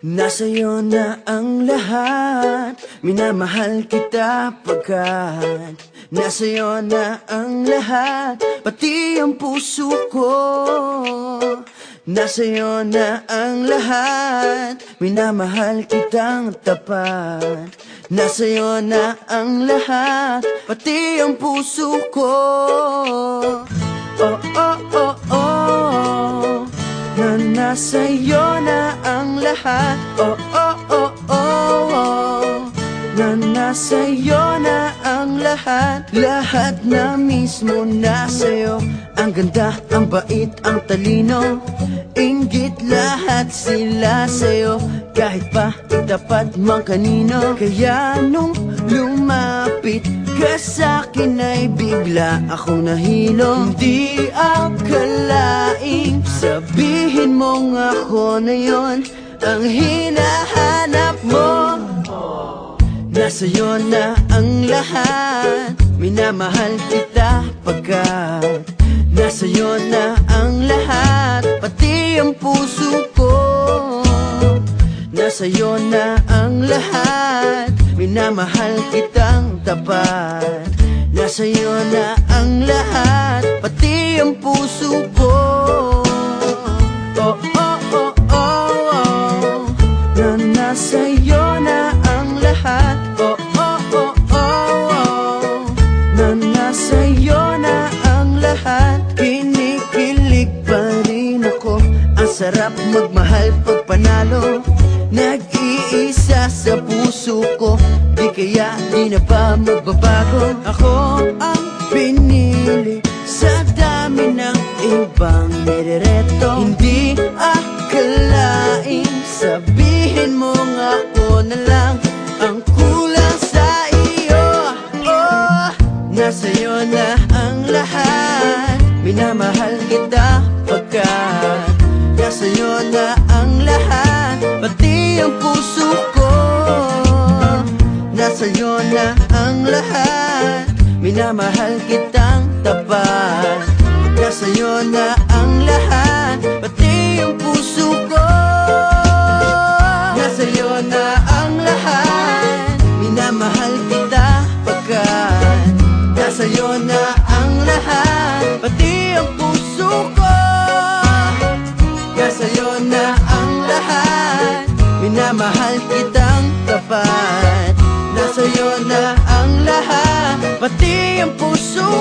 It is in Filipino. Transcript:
Nasa'yo na ang lahat, minamahal kita pagkat nasa'yo na ang lahat, pati ang puso ko. Nasa'yo na ang lahat, minamahal kitang tapat. Nasa'yo na ang lahat, pati ang puso ko. Oh, oh, oh, oh, na nasa'yo na ang lahat. Oh, oh, oh, oh, oh, na nasa'yo na ang lahat. Lahat na mismo nasa'yo. Ang ganda, ang bait, ang talino, inggit lahat sila sa'yo. Kahit pa itapat mang kanino. Kaya nung lumapit ka sa'kin ay bigla akong nahilo. Hindi akalaing sabihin mong ako na yon ang hinahanap mo. Nasa'yo na ang lahat, minamahal kita pagkat nasa'yo na ang lahat, pati ang puso ko. Nasa'yo na ang lahat, minamahal kitang tapat. Nasa'yo na ang lahat, pati ang puso ko. Oh, oh, oh, oh, oh, na nasa'yo na ang lahat. Oh, oh, oh, oh, oh, na nasa'yo na ang lahat. Kinikilig pa rin ako, ang sarap magmahal pag panalo. Nag-iisa sa puso ko, di kaya di na ba magbabago. Ako ang pinili sa dami ng ibang nirereto. Hindi akalaing sabihin mo nga ako na lang ang kulang sa iyo. Oh, nasa'yo na ang lahat, minamahal kita pagkat nasa'yo na ang lahat, pati ang puso ko. Nasa'yo na ang lahat, minamahal kitang tapat. Nasa'yo na ang lahat, pati ang puso ko. Nasa'yo na ang lahat, minamahal kita pagkat nasa'yo na ang lahat, pati ang puso ko. Nasa'yo na ang lahat, minamahal kitang tapat. Nasa'yo na ang lahat, pati ang puso